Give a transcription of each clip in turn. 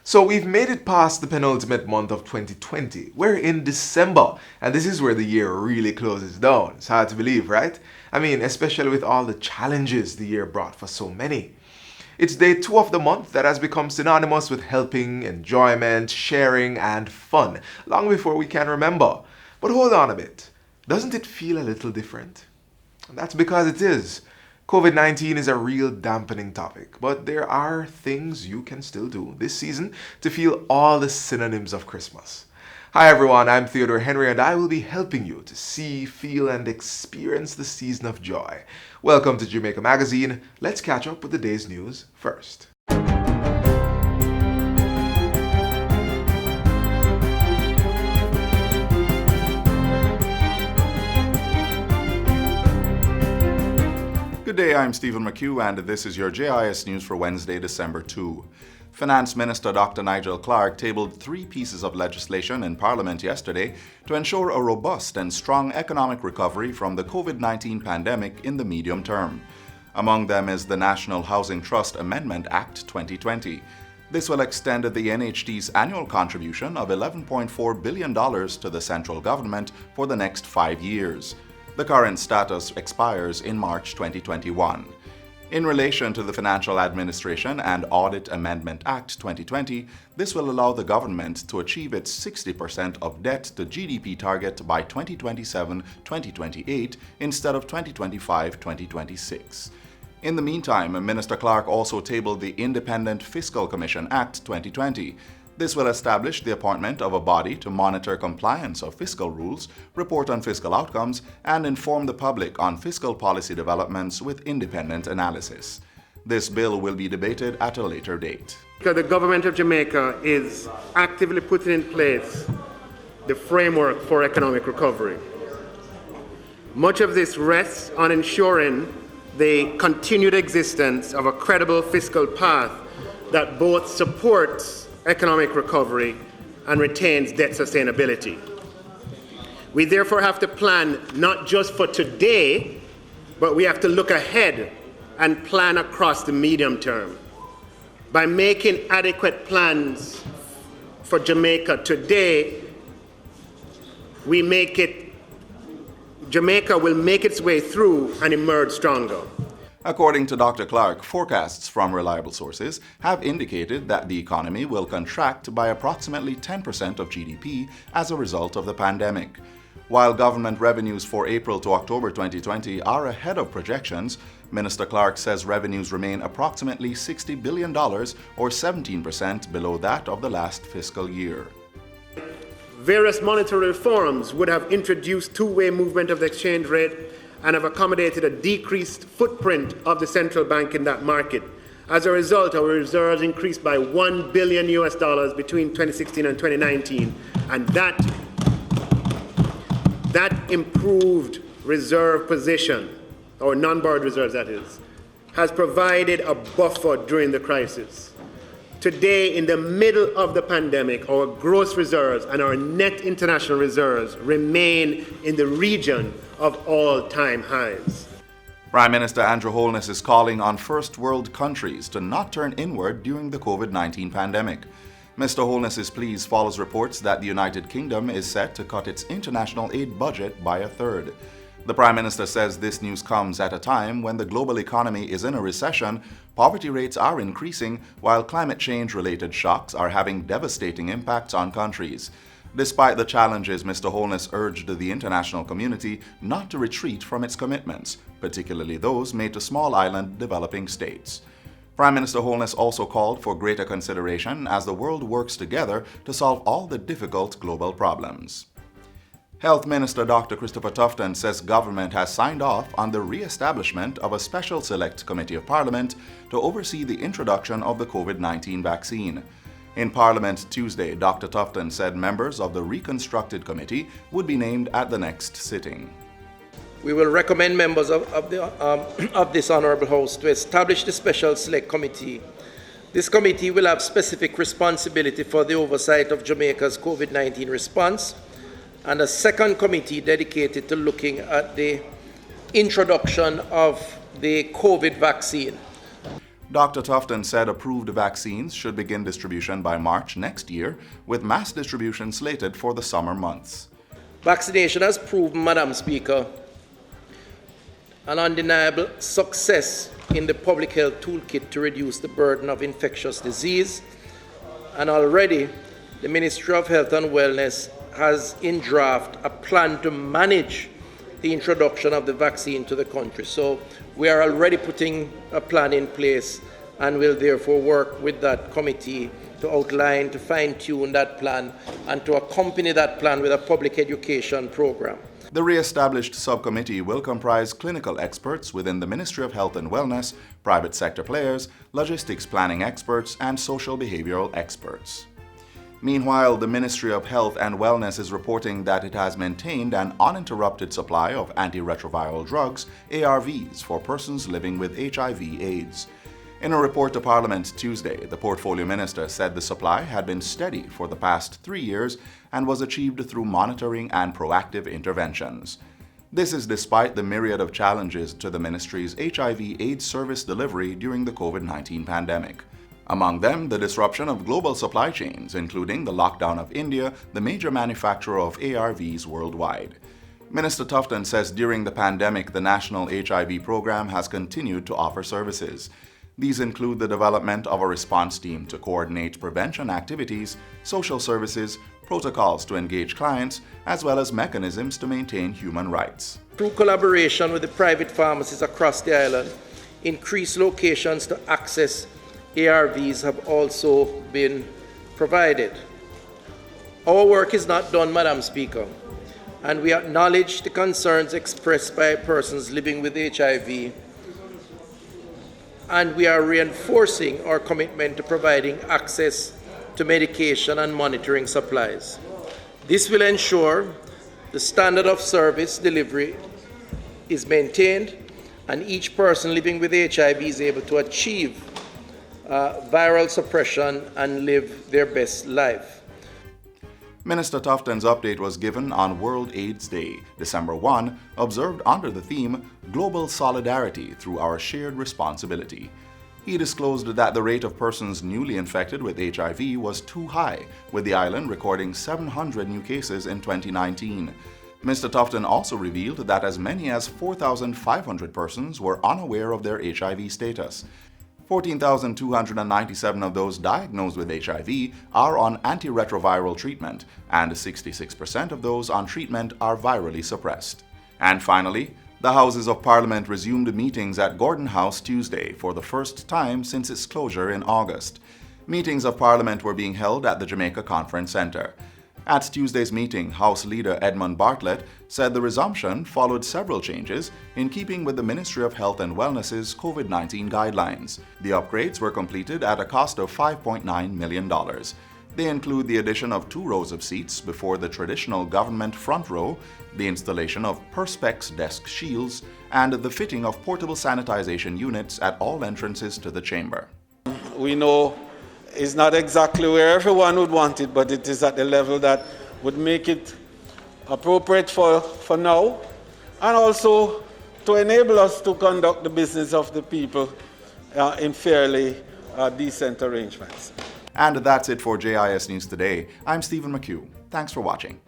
So we've made it past the penultimate month of 2020. We're in December, and this is where the year really closes down. It's hard to believe, right? I mean, especially with all the challenges the year brought for so many. It's day 2 of the month that has become synonymous with helping, enjoyment, sharing, and fun, long before we can remember. But hold on a bit. Doesn't it feel a little different? And that's because it is. COVID-19 is a real dampening topic, but there are things you can still do this season to feel all the synonyms of Christmas. Hi everyone, I'm Theodore Henry and I will be helping you to see, feel, and experience the season of joy. Welcome to Jamaica Magazine. Let's catch up with the day's news first. Good day, I'm Stephen McHugh and this is your JIS News for Wednesday, December 2. Finance Minister Dr. Nigel Clark tabled 3 pieces of legislation in Parliament yesterday to ensure a robust and strong economic recovery from the COVID-19 pandemic in the medium term. Among them is the National Housing Trust Amendment Act 2020. This will extend the NHT's annual contribution of $11.4 billion to the central government for the next 5 years. The current status expires in March 2021. In relation to the Financial Administration and Audit Amendment Act 2020, this will allow the government to achieve its 60% of debt to GDP target by 2027-2028 instead of 2025-2026. In the meantime, Minister Clark also tabled the Independent Fiscal Commission Act 2020. This will establish the appointment of a body to monitor compliance of fiscal rules, report on fiscal outcomes, and inform the public on fiscal policy developments with independent analysis. This bill will be debated at a later date. The government of Jamaica is actively putting in place the framework for economic recovery. Much of this rests on ensuring the continued existence of a credible fiscal path that both supports economic recovery and retains debt sustainability. We therefore have to plan not just for today, but we have to look ahead and plan across the medium term. By making adequate plans for Jamaica today, Jamaica will make its way through and emerge stronger. According to Dr. Clark, forecasts from reliable sources have indicated that the economy will contract by approximately 10% of GDP as a result of the pandemic. While government revenues for April to October 2020 are ahead of projections, Minister Clark says revenues remain approximately $60 billion or 17% below that of the last fiscal year. Various monetary reforms would have introduced two-way movement of the exchange rate and have accommodated a decreased footprint of the central bank in that market. As a result, our reserves increased by $1 billion between 2016 and 2019, and that improved reserve position, or non-borrowed reserves that is, has provided a buffer during the crisis. Today, in the middle of the pandemic, our gross reserves and our net international reserves remain in the region of all-time highs. Prime Minister Andrew Holness is calling on first world countries to not turn inward during the COVID-19 pandemic. Mr. Holness's pleas follows reports that the United Kingdom is set to cut its international aid budget by a third. The Prime Minister says this news comes at a time when the global economy is in a recession, poverty rates are increasing, while climate change-related shocks are having devastating impacts on countries. Despite the challenges, Mr. Holness urged the international community not to retreat from its commitments, particularly those made to small island developing states. Prime Minister Holness also called for greater consideration as the world works together to solve all the difficult global problems. Health Minister Dr. Christopher Tufton says government has signed off on the re-establishment of a special select committee of Parliament to oversee the introduction of the COVID-19 vaccine. In Parliament Tuesday, Dr. Tufton said members of the reconstructed committee would be named at the next sitting. We will recommend members of this Honourable House to establish the Special Select Committee. This committee will have specific responsibility for the oversight of Jamaica's COVID-19 response, and a second committee dedicated to looking at the introduction of the COVID vaccine. Dr. Tufton said approved vaccines should begin distribution by March next year, with mass distribution slated for the summer months. Vaccination has proven, Madam Speaker, an undeniable success in the public health toolkit to reduce the burden of infectious disease, and already the Ministry of Health and Wellness has in draft a plan to manage the introduction of the vaccine to the country. So we are already putting a plan in place and will therefore work with that committee to outline, to fine-tune that plan and to accompany that plan with a public education program. The re-established subcommittee will comprise clinical experts within the Ministry of Health and Wellness, private sector players, logistics planning experts, and social behavioral experts. Meanwhile, the Ministry of Health and Wellness is reporting that it has maintained an uninterrupted supply of antiretroviral drugs, ARVs, for persons living with HIV/AIDS. In a report to Parliament Tuesday, the Portfolio Minister said the supply had been steady for the past 3 years and was achieved through monitoring and proactive interventions. This is despite the myriad of challenges to the Ministry's HIV/AIDS service delivery during the COVID-19 pandemic. Among them, the disruption of global supply chains, including the lockdown of India, the major manufacturer of ARVs worldwide. Minister Tufton says during the pandemic, the National HIV Program has continued to offer services. These include the development of a response team to coordinate prevention activities, social services, protocols to engage clients, as well as mechanisms to maintain human rights. Through collaboration with the private pharmacies across the island, increased locations to access ARVs have also been provided. Our work is not done, Madam Speaker, and we acknowledge the concerns expressed by persons living with HIV, and we are reinforcing our commitment to providing access to medication and monitoring supplies. This will ensure the standard of service delivery is maintained and each person living with HIV is able to achieve viral suppression and live their best life. Minister Tufton's update was given on World AIDS Day, December 1, observed under the theme Global Solidarity Through Our Shared Responsibility. He disclosed that the rate of persons newly infected with HIV was too high, with the island recording 700 new cases in 2019. Mr. Tufton also revealed that as many as 4,500 persons were unaware of their HIV status. 14,297 of those diagnosed with HIV are on antiretroviral treatment, and 66% of those on treatment are virally suppressed. And finally, the Houses of Parliament resumed meetings at Gordon House Tuesday for the first time since its closure in August. Meetings of Parliament were being held at the Jamaica Conference Centre. At Tuesday's meeting, House Leader Edmund Bartlett said the resumption followed several changes in keeping with the Ministry of Health and Wellness's COVID-19 guidelines. The upgrades were completed at a cost of $5.9 million. They include the addition of 2 rows of seats before the traditional government front row, the installation of Perspex desk shields, and the fitting of portable sanitization units at all entrances to the chamber. We know it's not exactly where everyone would want it, but it is at the level that would make it appropriate for now, and also to enable us to conduct the business of the people in fairly decent arrangements. And that's it for JIS News Today. I'm Stephen McHugh. Thanks for watching.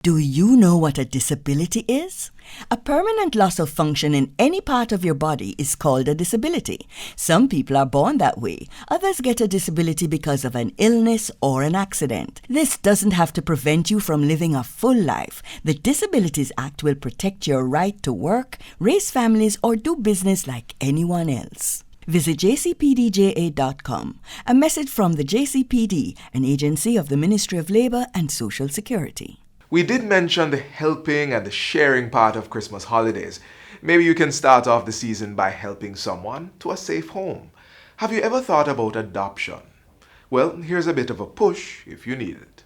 Do you know what a disability is? A permanent loss of function in any part of your body is called a disability. Some people are born that way. Others get a disability because of an illness or an accident. This doesn't have to prevent you from living a full life. The Disabilities Act will protect your right to work, raise families, or do business like anyone else. Visit jcpdja.com. A message from the JCPD, an agency of the Ministry of Labour and Social Security. We did mention the helping and the sharing part of Christmas holidays. Maybe you can start off the season by helping someone to a safe home. Have you ever thought about adoption? Well, here's a bit of a push if you need it.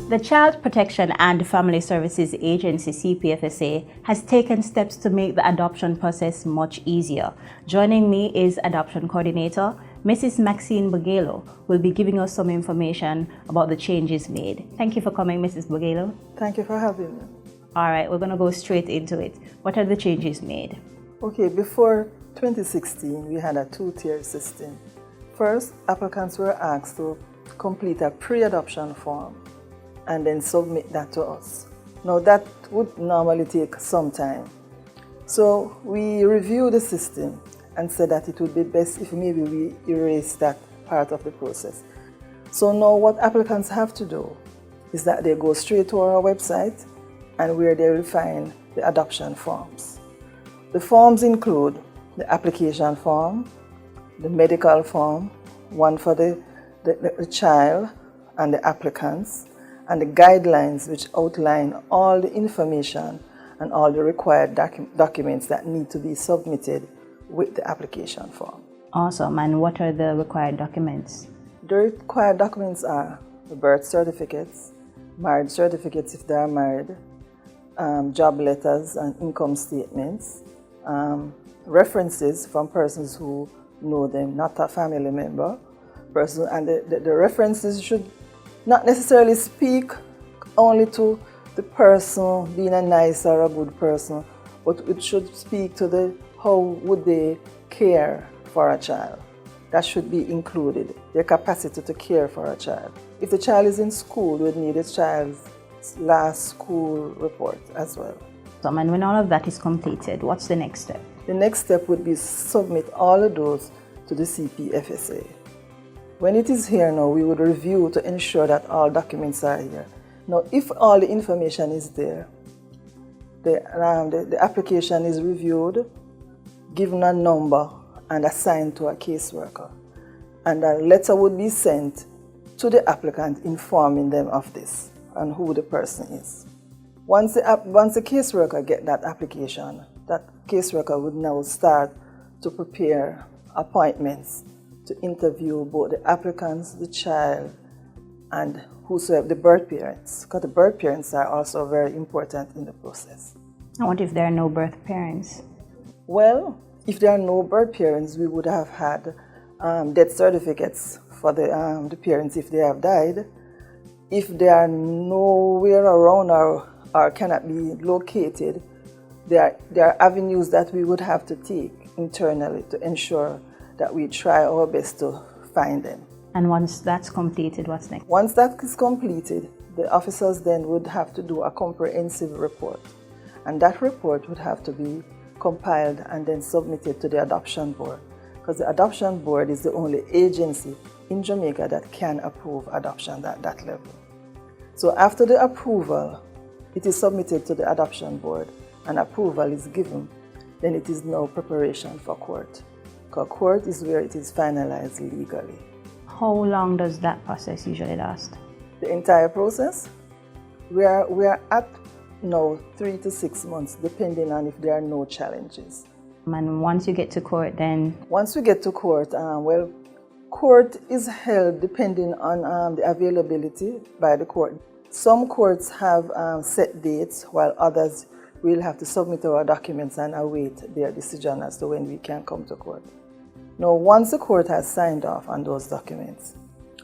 The Child Protection and Family Services Agency, CPFSA, has taken steps to make the adoption process much easier. Joining me is Adoption Coordinator Mrs. Maxine Bogelo will be giving us some information about the changes made. Thank you for coming, Mrs. Bogelo. Thank you for having me. All right, we're going to go straight into it. What are the changes made? Okay, before 2016, we had a two-tier system. First, applicants were asked to complete a pre-adoption form and then submit that to us. Now, that would normally take some time. So we reviewed the system and said that it would be best if maybe we erase that part of the process. So now what applicants have to do is that they go straight to our website and where they will find the adoption forms. The forms include the application form, the medical form, one for the child and the applicants, and the guidelines which outline all the information and all the required documents that need to be submitted with the application form. Awesome. And what are the required documents? The required documents are the birth certificates, marriage certificates if they are married, job letters and income statements, references from persons who know them, not a family member. And the references should not necessarily speak only to the person being a nice or a good person, but it should speak to how would they care for a child. That should be included, their capacity to care for a child. If the child is in school, we would need a child's last school report as well. And when all of that is completed, what's the next step? The next step would be submit all of those to the CPFSA. When it is here now, we would review to ensure that all documents are here. Now, if all the information is there, the application is reviewed, given a number, and assigned to a caseworker. And a letter would be sent to the applicant informing them of this and who the person is. Once the caseworker gets that application, that caseworker would now start to prepare appointments to interview both the applicants, the child, and whosoever, the birth parents, because the birth parents are also very important in the process. And what if there are no birth parents? Well, if there are no birth parents, we would have had death certificates for the parents if they have died. If they are nowhere around or cannot be located, there are avenues that we would have to take internally to ensure that we try our best to find them. And once that's completed, what's next? Once that is completed, the officers then would have to do a comprehensive report. And that report would have to be compiled and then submitted to the adoption board, because the adoption board is the only agency in Jamaica that can approve adoption at that level. So after the approval, it is submitted to the adoption board and approval is given, then it is now preparation for court. Because court is where it is finalized legally. How long does that process usually last? The entire process? We are at now 3 to 6 months, depending on if there are no challenges. And once you get to court, then? Once we get to court, court is held depending on the availability by the court. Some courts have set dates, while others will have to submit our documents and await their decision as to when we can come to court. Now, once the court has signed off on those documents,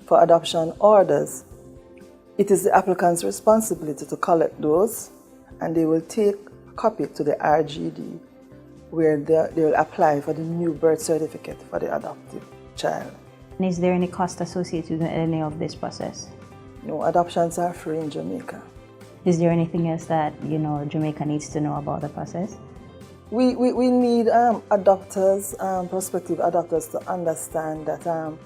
for adoption orders, it is the applicant's responsibility to collect those, and they will take a copy to the RGD, where they will apply for the new birth certificate for the adopted child. And is there any cost associated with any of this process? No, adoptions are free in Jamaica. Is there anything else that Jamaica needs to know about the process? We need adopters, prospective adopters, to understand that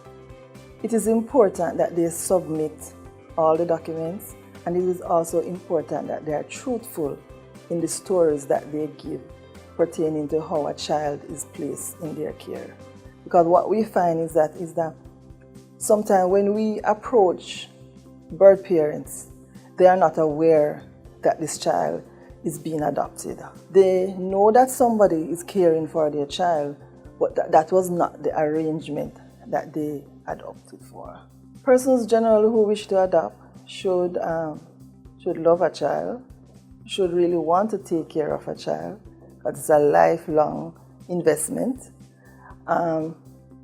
it is important that they submit all the documents, and it is also important that they are truthful in the stories that they give pertaining to how a child is placed in their care. Because what we find is that sometimes when we approach birth parents, they are not aware that this child is being adopted. They know that somebody is caring for their child, but that was not the arrangement that they adopted for. Persons generally who wish to adopt should love a child, should really want to take care of a child, because it's a lifelong investment.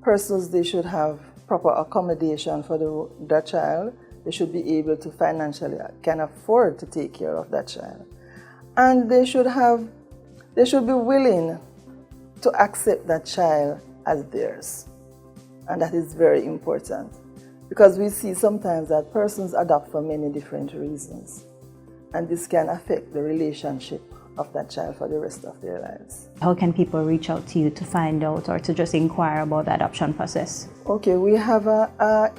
persons, they should have proper accommodation for their child. They should be able to financially can afford to take care of that child. And they should be willing to accept that child as theirs. And that is very important, because we see sometimes that persons adopt for many different reasons, and this can affect the relationship of that child for the rest of their lives. How can people reach out to you to find out or to just inquire about the adoption process? Okay, we have an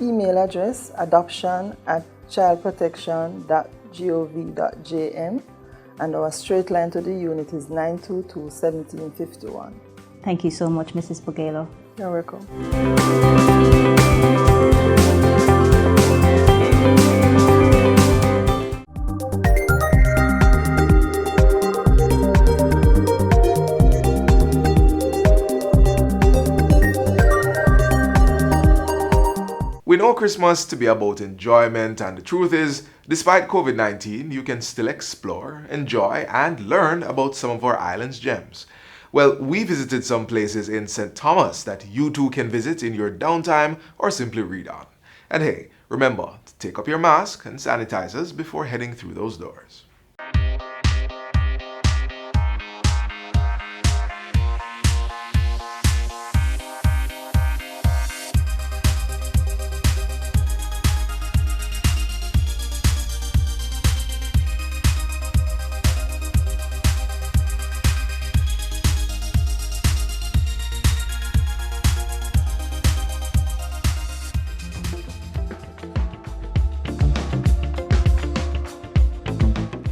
email address, adoption@childprotection.gov.jm, and our straight line to the unit is 922-1751. Thank you so much, Mrs. Bogelo. You're welcome. We know Christmas to be about enjoyment, and the truth is, despite COVID-19, you can still explore, enjoy, and learn about some of our island's gems. Well, we visited some places in St. Thomas that you too can visit in your downtime or simply read on. And hey, remember to take up your mask and sanitizers before heading through those doors.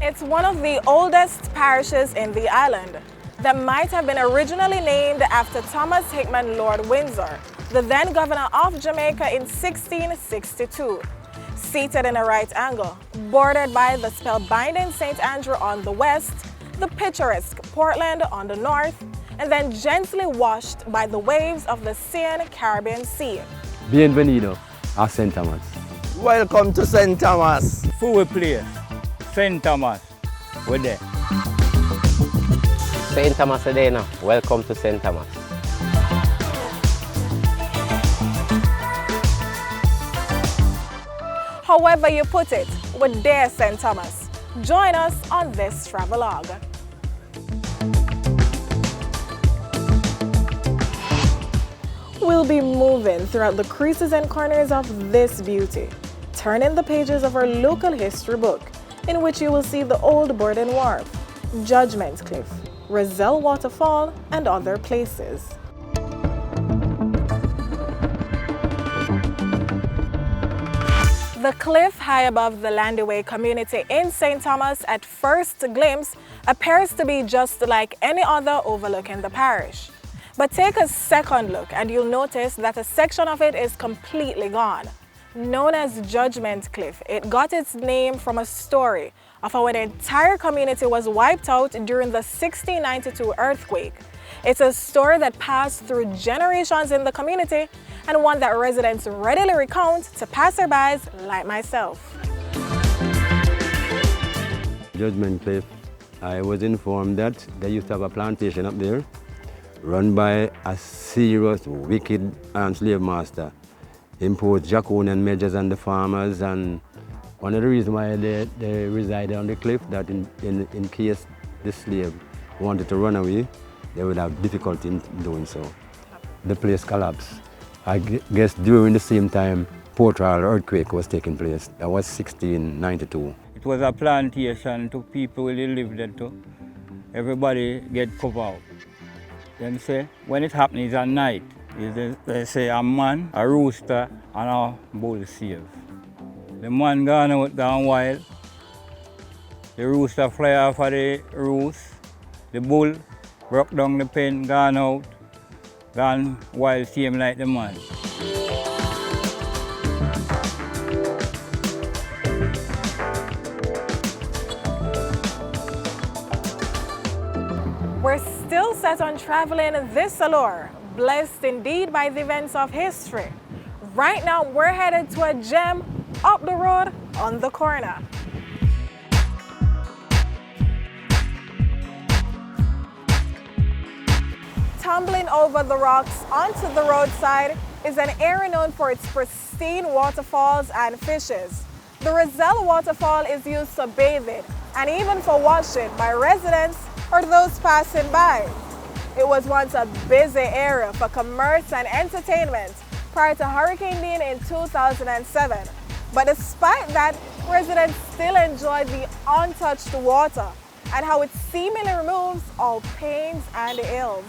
It's one of the oldest parishes in the island that might have been originally named after Thomas Hickman Lord Windsor, the then governor of Jamaica in 1662. Seated in a right angle, bordered by the spellbinding St. Andrew on the west, the picturesque Portland on the north, and then gently washed by the waves of the Seine Caribbean Sea. Bienvenido a St. Thomas. Welcome to St. Thomas. Full place. St. Thomas, we're there. St. Thomas Adena, welcome to St. Thomas. However you put it, we're there, St. Thomas. Join us on this travelogue. We'll be moving throughout the creases and corners of this beauty, turning the pages of our local history book, in which you will see the old Borden Wharf, Judgment Cliff, Roselle Waterfall, and other places. The cliff high above the Landaway community in St. Thomas at first glimpse appears to be just like any other overlooking the parish. But take a second look and you'll notice that a section of it is completely gone. Known as Judgment Cliff, it got its name from a story of how an entire community was wiped out during the 1692 earthquake. It's a story that passed through generations in the community and one that residents readily recount to passerbys like myself. Judgment Cliff, I was informed that they used to have a plantation up there run by a serious, wicked slave master. Imposed draconian measures on the farmers, and one of the reasons why they resided on the cliff, that in case the slave wanted to run away, they would have difficulty in doing so. The place collapsed. I guess during the same time Port Royal earthquake was taking place. That was 1692. It was a plantation to people who lived there too. Everybody get covered out. Then say, when it happens at night, they say a man, a rooster, and a bull save. The man gone out, gone wild. The rooster fly off of the roost. The bull broke down the pen, gone out, gone wild, same like the man. We're still set on traveling this allure, blessed indeed by the events of history. Right now, we're headed to a gem up the road on the corner. tumbling over the rocks onto the roadside is an area known for its pristine waterfalls and fishes. The Roselle waterfall is used for bathing and even for washing by residents or those passing by. It was once a busy area for commerce and entertainment prior to Hurricane Dean in 2007. But despite that, residents still enjoy the untouched water and how it seemingly removes all pains and ills.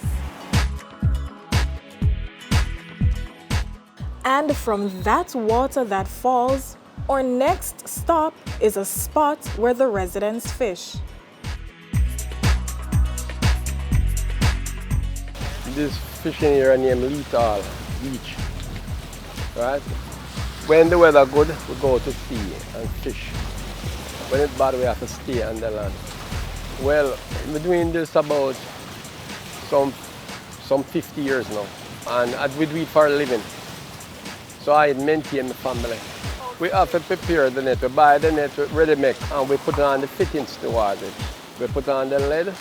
And from that water that falls, our next stop is a spot where the residents fish. This fishing area named Lethal Beach, right? When the weather good, we go to sea and fish. When it's bad, we have to stay on the land. Well, we're doing this about some 50 years now, and we do it for a living. So I maintain the family. We have to prepare the net. We buy the net ready made, and we put on the fittings towards it. We put on the lead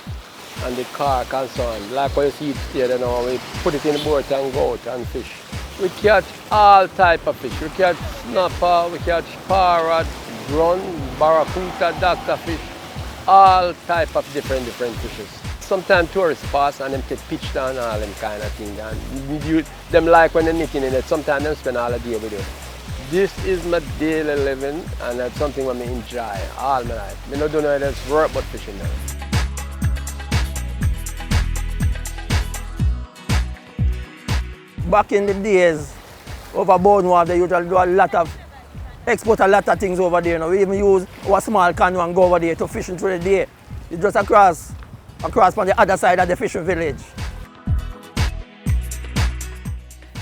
and the cork and so on. Like what you see it here, you know, we put it in the boat and go out and fish. We catch all type of fish. We catch snapper, we catch parrot, drum, barracuda, doctor fish, all type of different fishes. Sometimes tourists pass and them take pictures and all them kind of things. And them like when they're knitting in it, sometimes they spend all the day with it. This is my daily living, and that's something that I enjoy all my life. I don't know whether it's work but fishing now. Back in the days, over Bournemouth, they usually do export a lot of things over there. We even use our small canoe and go over there to fishing through the day. It's just across from the other side of the fishing village.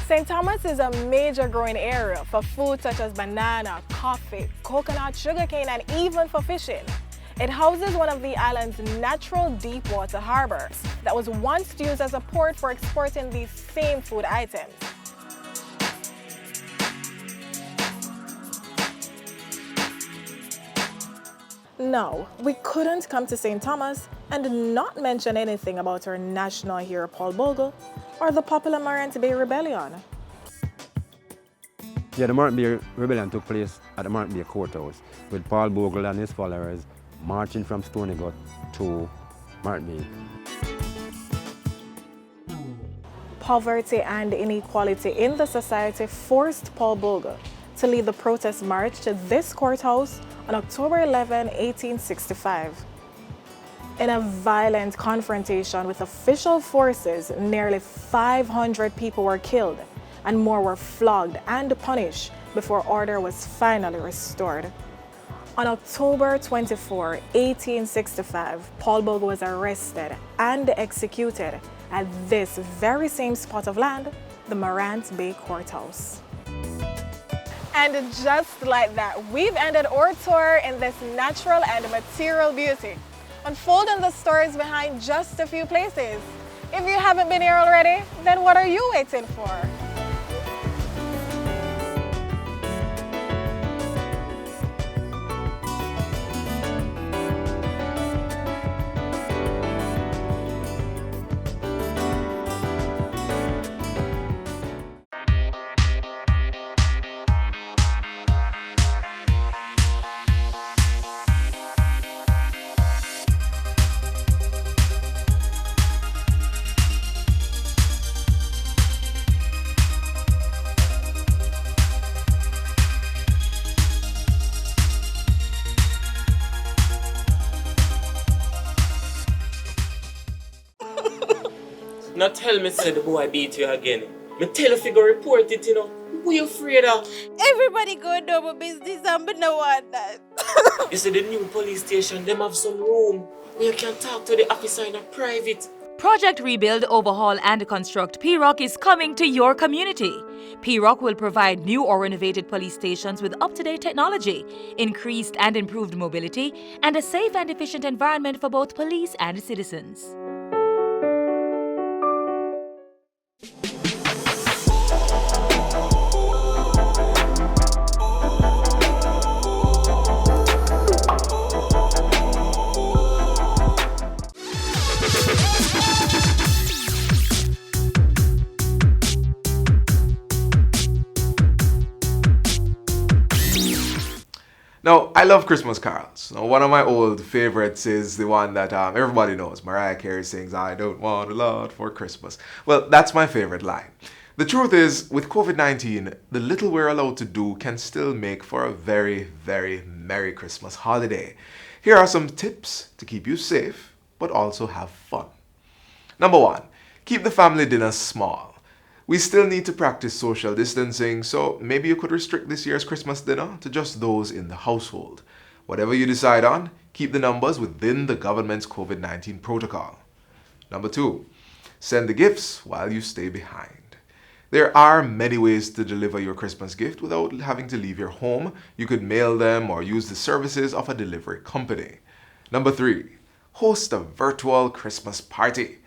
St. Thomas is a major growing area for food such as banana, coffee, coconut, sugarcane, and even for fishing. It houses one of the island's natural deep water harbors that was once used as a port for exporting these same food items. No, we couldn't come to St. Thomas and not mention anything about our national hero Paul Bogle or the popular Morant Bay Rebellion. Yeah, the Morant Bay Rebellion took place at the Morant Bay Courthouse with Paul Bogle and his followers marching from Stonygut to Morant Bay. Poverty and inequality in the society forced Paul Bogle to lead the protest march to this courthouse on October 11, 1865. In a violent confrontation with official forces, nearly 500 people were killed and more were flogged and punished before order was finally restored. On October 24, 1865, Paul Bogle was arrested and executed at this very same spot of land, the Morant Bay Courthouse. And just like that, we've ended our tour in this natural and material beauty, unfolding the stories behind just a few places. If you haven't been here already, then what are you waiting for? Now tell me, say the boy beat you again. Me tell you figure report it, you know. What you afraid of? Everybody go do my business and me no want that. You see the new police station, them have some room where you can talk to the officer in a private. Project Rebuild, Overhaul and Construct P-Rock is coming to your community. P-Rock will provide new or renovated police stations with up-to-date technology, increased and improved mobility, and a safe and efficient environment for both police and citizens. Now, I love Christmas carols. Now, one of my old favorites is the one that everybody knows. Mariah Carey sings, "I don't want a lot for Christmas." Well, that's my favorite line. The truth is, with COVID-19, the little we're allowed to do can still make for a very, very Merry Christmas holiday. Here are some tips to keep you safe, but also have fun. Number 1, keep the family dinner small. We still need to practice social distancing, so maybe you could restrict this year's Christmas dinner to just those in the household. Whatever you decide on, keep the numbers within the government's COVID-19 protocol. Number 2, send the gifts while you stay behind. There are many ways to deliver your Christmas gift without having to leave your home. You could mail them or use the services of a delivery company. Number 3, host a virtual Christmas party.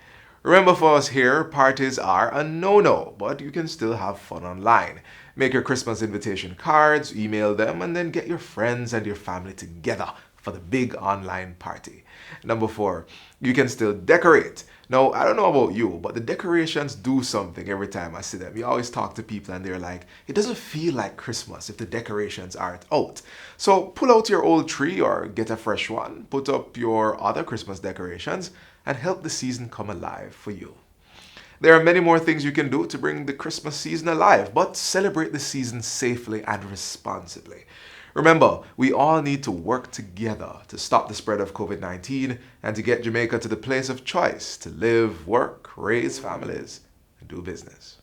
Remember, for us here, parties are a no-no, but you can still have fun online. Make your Christmas invitation cards, email them, and then get your friends and your family together for the big online party. Number 4, you can still decorate. Now, I don't know about you, but the decorations do something every time I see them. You always talk to people and they're like, it doesn't feel like Christmas if the decorations aren't out. So pull out your old tree or get a fresh one, put up your other Christmas decorations, and help the season come alive for you. There are many more things you can do to bring the Christmas season alive, but celebrate the season safely and responsibly. Remember, we all need to work together to stop the spread of COVID-19 and to get Jamaica to the place of choice to live, work, raise families, and do business.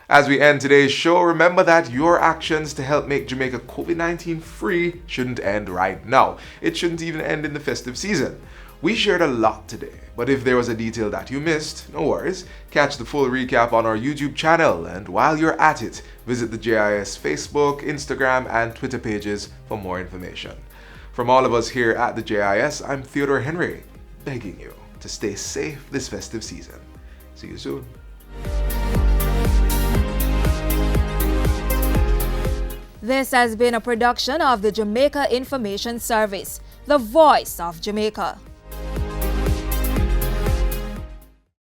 As we end today's show, remember that your actions to help make Jamaica COVID-19 free shouldn't end right now. It shouldn't even end in the festive season. We shared a lot today, but if there was a detail that you missed, no worries. Catch the full recap on our YouTube channel, and while you're at it, visit the JIS Facebook, Instagram, and Twitter pages for more information. From all of us here at the JIS, I'm Theodore Henry, begging you to stay safe this festive season. See you soon. This has been a production of the Jamaica Information Service, the voice of Jamaica.